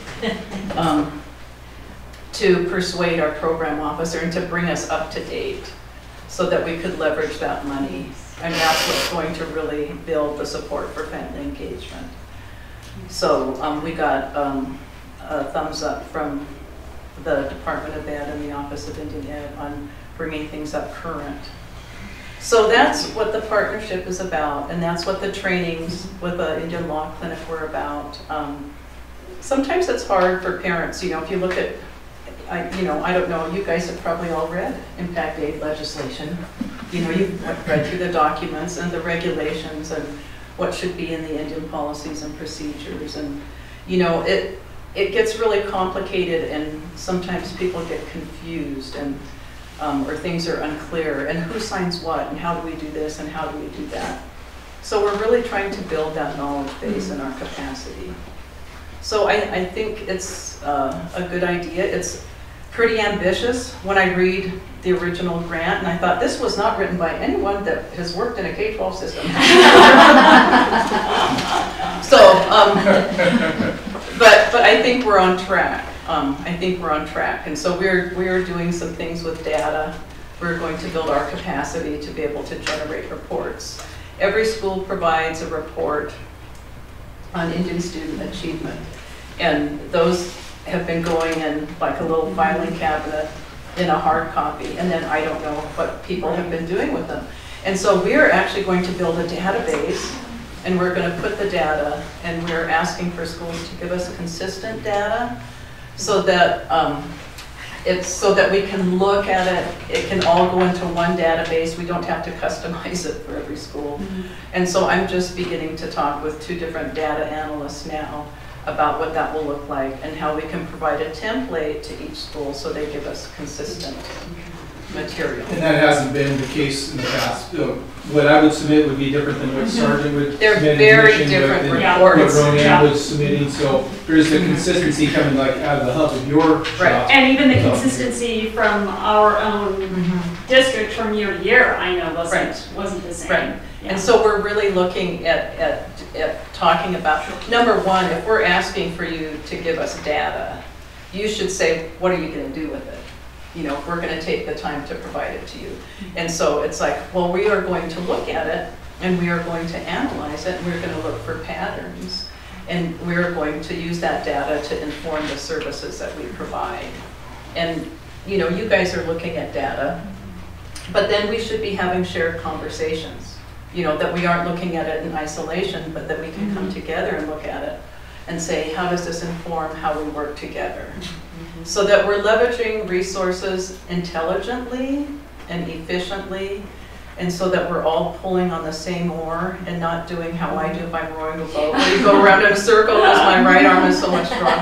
to persuade our program officer and to bring us up to date so that we could leverage that money. And that's what's going to really build the support for family engagement. So we got a thumbs up from the Department of Ed and the Office of Indian Ed on bringing things up current. So that's what the partnership is about, and that's what the trainings with the Indian Law Clinic were about. Sometimes it's hard for parents, you know, if you look at, I don't know, you guys have probably all read Impact Aid legislation. You know, you've read through the documents and the regulations and what should be in the Indian policies and procedures. And, you know, it gets really complicated and sometimes people get confused and or things are unclear and who signs what and how do we do this and how do we do that. So we're really trying to build that knowledge base and our capacity. So I think it's a good idea. It's pretty ambitious when I read the original grant, and I thought this was not written by anyone that has worked in a K-12 system. So, but I think we're on track. And so we're doing some things with data. We're going to build our capacity to be able to generate reports. Every school provides a report on Indian student achievement, and those have been going in like a little filing cabinet in a hard copy, and then I don't know what people have been doing with them. And so we're actually going to build a database, and we're going to put the data, and we're asking for schools to give us consistent data so that it's so that we can look at it. It can all go into one database. We don't have to customize it for every school. And so I'm just beginning to talk with 2 different data analysts now about what that will look like and how we can provide a template to each school so they give us consistent material. And that hasn't been the case in the past. What I would submit would be different than what Sergeant would They're submit. very in addition, different what reports. Ronan was submitting, so there's the consistency coming like out of the hub of your shop. And even the consistency from our own district from year to year, I know wasn't the same. Right. Yeah. And so we're really looking at talking about, number one, if we're asking for you to give us data, you should say, what are you going to do with it? You know, we're going to take the time to provide it to you. And so it's like, well, we are going to look at it and we are going to analyze it and we're going to look for patterns and we're going to use that data to inform the services that we provide. And, you know, you guys are looking at data, but then we should be having shared conversations, you know, that we aren't looking at it in isolation, but that we can come together and look at it and say, how does this inform how we work together? So that we're leveraging resources intelligently and efficiently, and so that we're all pulling on the same oar and not doing how I do if I'm rowing a boat, where you go around in a circle because my right arm is so much stronger.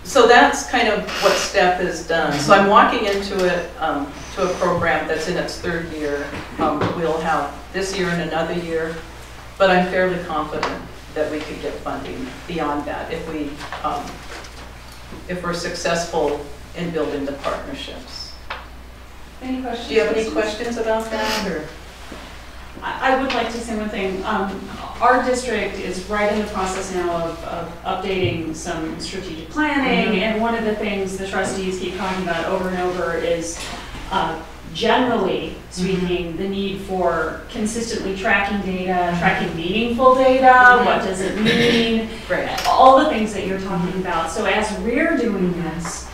So that's kind of what STEP has done. So I'm walking into it, to a program that's in its 3rd year. We'll have this year and another year, but I'm fairly confident that we could get funding beyond that if we're successful in building the partnerships. Any questions? Do you have any questions about that? Or? I would like to say one thing. Our district is right in the process now of updating some strategic planning, and one of the things the trustees keep talking about over and over is generally speaking, the need for consistently tracking data, tracking meaningful data, what does it mean, all the things that you're talking about. So as we're doing this,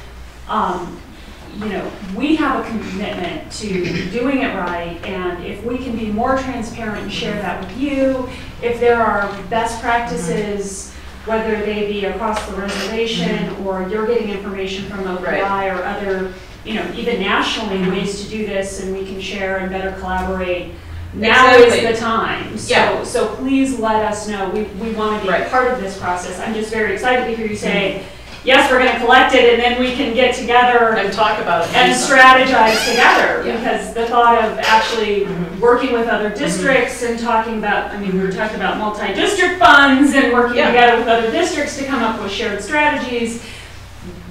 you know, we have a commitment to doing it right, and if we can be more transparent and share that with you, if there are best practices, whether they be across the reservation or you're getting information from OPI or other, you know, even nationally ways to do this, and we can share and better collaborate. Now is the time. So please let us know. We want to be part of this process. I'm just very excited to hear you say, yes, we're going to collect it, and then we can get together and talk about it and strategize together. Because the thought of actually working with other districts and talking about, I mean, we were talking about multi-district funds and working together with other districts to come up with shared strategies.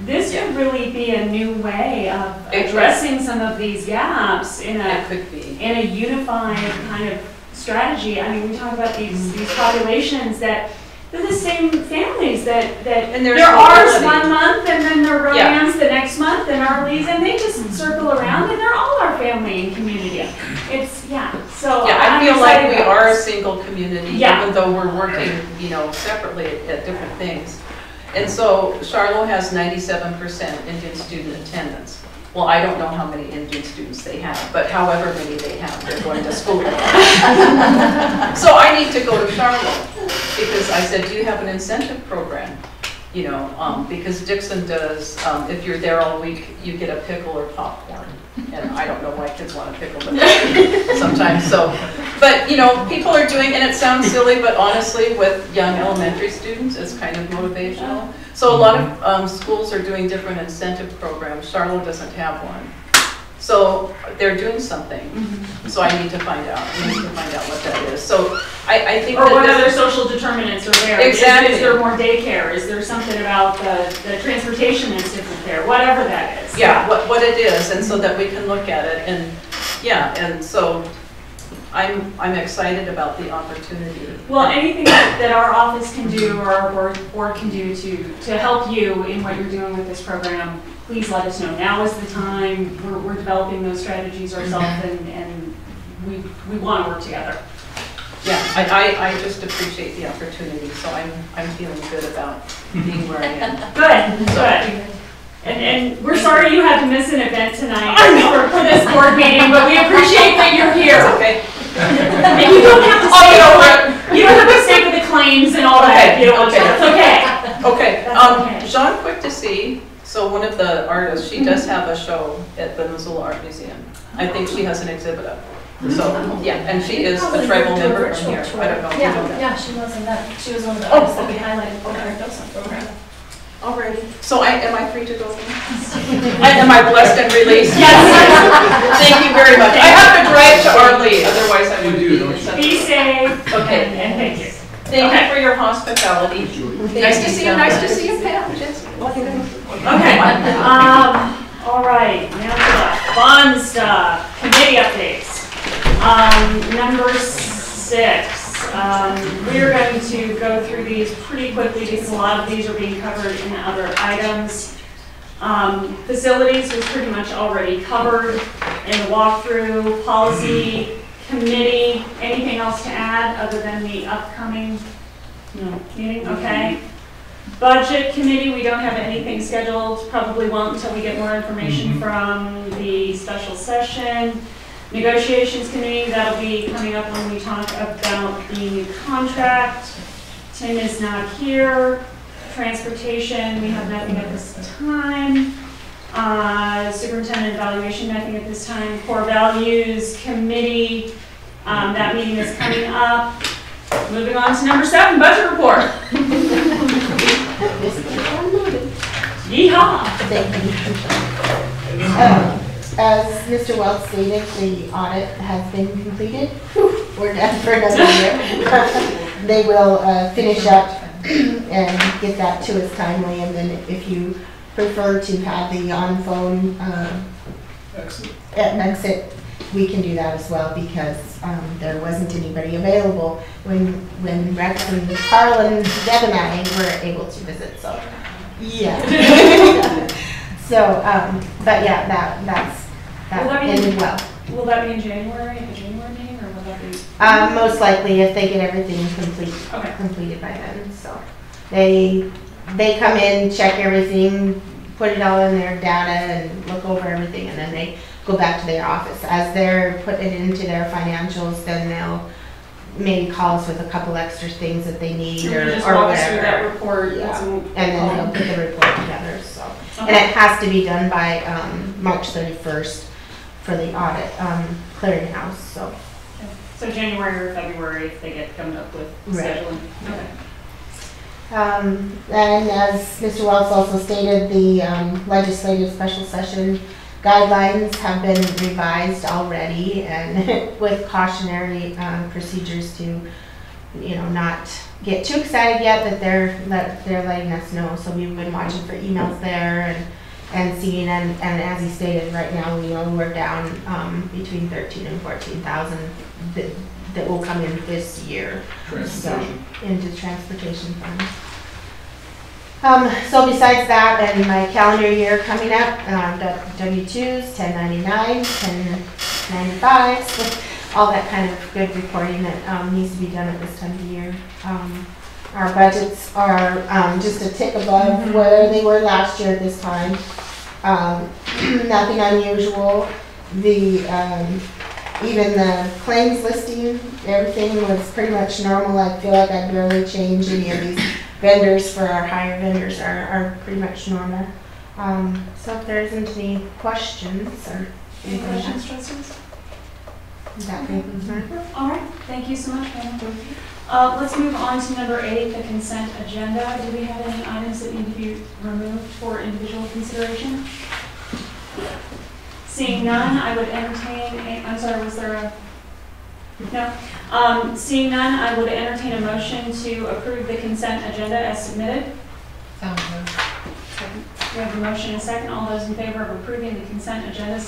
This could really be a new way of addressing some of these gaps in a unified kind of strategy. I mean, we talk about these populations that they're the same families that and they're ours 1 month and then they're Rowan's the next month and Arlene's, and they just circle around and they're all our family and community. It's so I feel like we are a single community, even though we're working, you know, separately at different things. And so Charlotte has 97% Indian student attendance. Well, I don't know how many Indian students they have, but however many they have, they're going to school. So I need to go to Charlotte because I said, do you have an incentive program? You know, because Dixon does, if you're there all week, you get a pickle or popcorn. And I don't know why kids want a pickle, but sometimes so. But, you know, people are doing, and it sounds silly, but honestly, with young elementary students, it's kind of motivational. So a lot of schools are doing different incentive programs. Charlotte doesn't have one. So they're doing something. So I need to find out. I need to find out what that is. So I think or what other social determinants are there. Exactly. Is there more daycare? Is there something about the transportation that's different there? Whatever that is. Yeah, what it is, and so that we can look at it. And and so I'm excited about the opportunity. Well, anything that our office can do or our board can do to help you in what you're doing with this program, please let us know. Now is the time. We're developing those strategies ourselves, and we want to work together. Yeah, I just appreciate the opportunity, so I'm feeling good about being where I am. Good. And we're sorry you had to miss an event tonight for this board meeting, but we appreciate that you're here. It's okay. And you don't have to stay. You don't have to stay with the claims and all that. You don't want to. It's okay. Okay, That's okay. Jean Quick to See, so one of the artists, she does have a show at the Missoula Art Museum. I think she has an exhibit up. So, yeah, and she is a tribal member from here. I don't know if you know that. Yeah, she was in that, she was one of the Oh, artists that we okay. highlighted for our docent program. Alrighty. So am I free to go? Am I blessed and released? Yes. Thank you very much. I have to drive to Arlene, otherwise I would You do, be don't in you? such. Be safe. Okay. And thank you. Thank you for your hospitality. Nice to see you, nice to see you, Pam. Okay, all right, now to the fun stuff, committee updates. Number 6, we're going to go through these pretty quickly because a lot of these are being covered in other items. Facilities was pretty much already covered in the walkthrough. Policy committee, anything else to add other than the upcoming meeting? Okay. Budget committee, we don't have anything scheduled, probably won't until we get more information from the special session. Negotiations committee, that'll be coming up when we talk about the new contract. Tim is not here. Transportation, we have nothing at this time. Superintendent evaluation, nothing at this time. Core values committee, that meeting is coming up. Moving on to number 7, budget report. Yeehaw! Thank you. As Mr. Wells stated, the audit has been completed. We're done for another year. They will finish up and get that to us timely, and then if you prefer to have the on-phone exit, we can do that as well, because there wasn't anybody available when Rex and Carl and Deb and I were able to visit, so yeah. So, but yeah, that ended well. Will that be in January, at the January meeting, or will that be? Most likely, if they get everything completed by then. So they come in, check everything, put it all in their data, and look over everything, and then they go back to their office. As they're putting it into their financials, then they'll maybe call us with a couple extra things that they need, or just or walk us through whatever. that report. Yeah. And And then they'll put the report together. So, and Okay. it has to be done by March 31st for the audit clearinghouse. So January or February, if they get coming up with Right. scheduling. Okay. And as Mr. Wells also stated, the legislative special session guidelines have been revised already, and with cautionary procedures to, not get too excited yet, that they're letting us know. So we've been watching for emails there and seeing, and as he stated, right now we know we're down between 13 and 14,000 that will come in this year. Transportation. So, into transportation funds. So besides that, and my calendar year coming up, W-2s, 1099, 1095s, all that kind of good reporting that needs to be done at this time of year. Our budgets are just a tick above where they were last year at this time. Nothing unusual. Even the claims listing, everything was pretty much normal. I feel like I barely changed any of these vendors. For our higher vendors are pretty much normal. So if there isn't any questions or Any questions, trustees? that concludes my report. All right, thank you so much, Pam. Let's move on to number 8, the consent agenda. Do we have any items that need to be removed for individual consideration? Seeing none, I would entertain I'm sorry, was there a? No. Seeing none, I would entertain a motion to approve the consent agenda as submitted. Sounds good. Second. We have a motion and a second. All those in favor of approving the consent agenda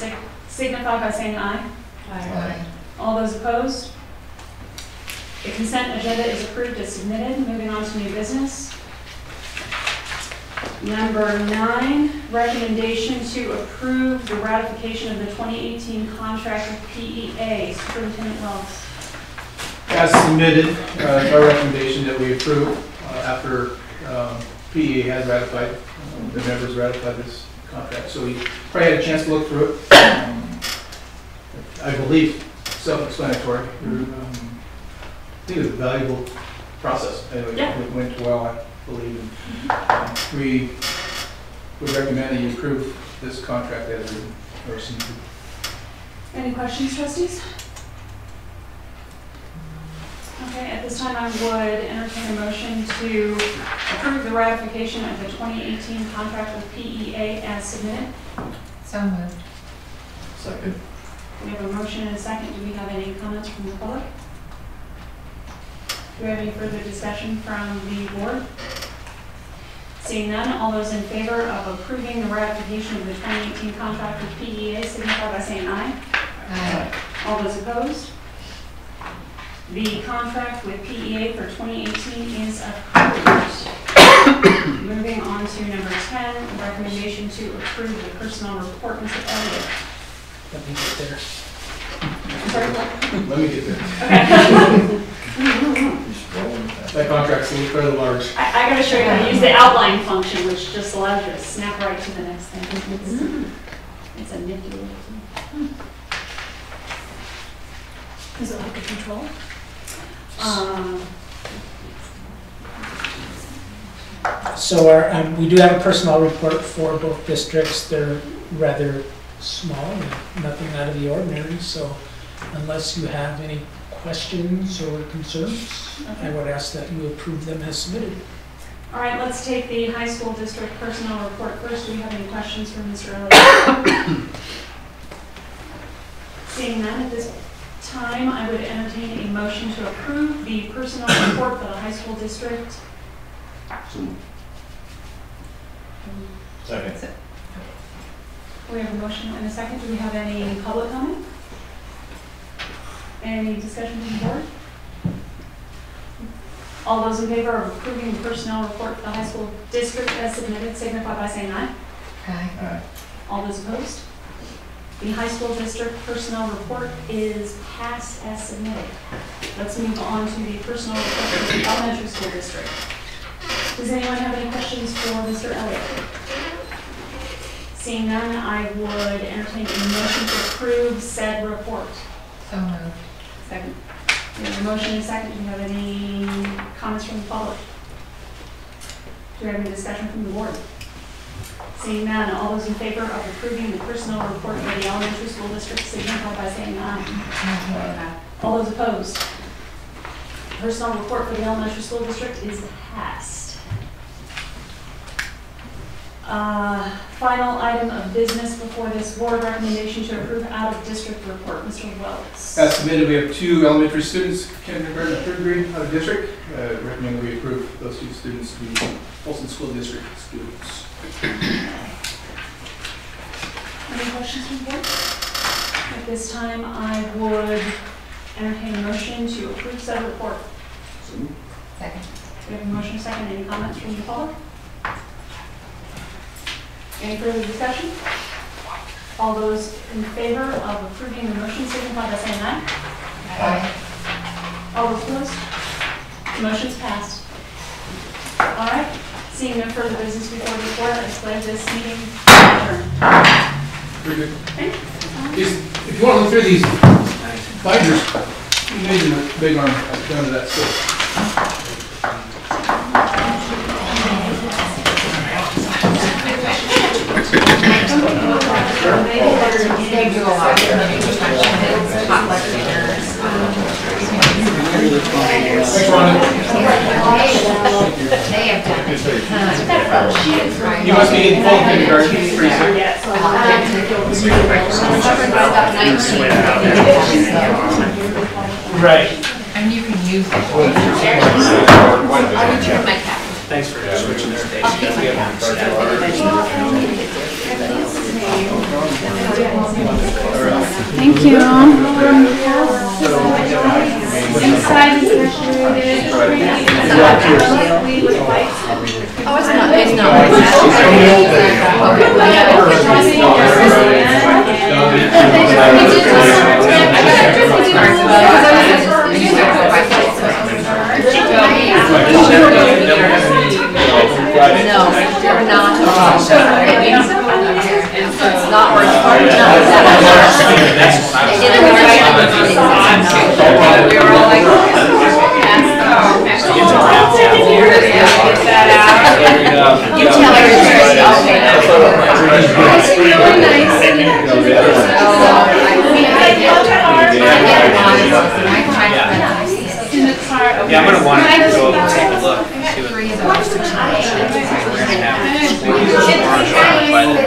signify by saying aye. Aye. All those opposed? The consent agenda is approved as submitted. Moving on to new business. Number 9, recommendation to approve the ratification of the 2018 contract with PEA. Superintendent Wells. As submitted, it's our recommendation that we approve after PEA has ratified, the members ratified this contract. So we probably had a chance to look through it. I believe self-explanatory. I think it was a valuable process. Anyway, Yeah. it went well. believe. We would recommend that you approve this contract as written or submitted. Any questions, trustees? Okay, at this time I would entertain a motion to approve the ratification of the 2018 contract with PEA as submitted. So moved. Second. We have a motion and a second. Do we have any comments from the public? Do we have any further discussion from the board? Seeing none, all those in favor of approving the ratification of the 2018 contract with PEA signify by saying aye. Aye. All those opposed? The contract with PEA for 2018 is approved. Moving on to number 10, recommendation to approve the personnel report. Mr. Elliott. Let me get there. I'm sorry, what? Let me get there. Okay. That contract's fairly large. I gotta show you how to use the outline function, which just allows you to snap right to the next thing. It's a nifty little thing. Is it like a control? So we do have a personnel report for both districts. They're rather small and nothing out of the ordinary. So unless you have any questions or concerns, I would ask that you approve them as submitted. All right, let's take the high school district personnel report first. Do we have any questions for Mr. Elliott? Seeing none at this time, I would entertain a motion to approve the personnel report for the high school district. Second. We have a motion and a second. Do we have any public comment? Any discussion from the board? All those in favor of approving the personnel report for the high school district as submitted signify by saying aye. Aye. All those opposed? The high school district personnel report is passed as submitted. Let's move on to the personnel report for the elementary school district. Does anyone have any questions for Mr. Elliott? Seeing none, I would entertain a motion to approve said report. So moved. Second. We have a motion and a second. Do you have any comments from the public? Do we have any discussion from the board? Seeing none, all those in favor of approving the personnel report for the elementary school district signify by saying aye. All those opposed? Personnel report for the elementary school district is passed. Final item of business before this board, recommendation to approve out-of-district report. Mr. Wells. As submitted, we have 2 elementary students, kindergarten and 3rd grade, out of district. Recommend that we approve those 2 students to be Folsom School District students. Any questions from the board? At this time, I would entertain a motion to approve said report. Second. We have a motion and a second. Any comments from the public? Any further discussion? All those in favor of approving the motion signify by saying aye. Aye. All those opposed? The motion's passed. All right. Seeing no further business before the board, I declare this meeting adjourned. Very good. Thank you. If you want to look through these binders, you made a big arm down to that still. They do a lot of potluck dinners. Thanks, Rhonda. They have done. You must be in full kindergarten, pretty soon. Right. And you can use it. I would turn my cap. Thanks for switching their Thank you. Inside is refrigerated. We would like. Oh, it's not, it's not. No, they're not. It's not worth it. We were all like, You tell her it's Really nice. In the car. Yeah, I'm gonna want to go and take a look, see what. We're gonna have. By the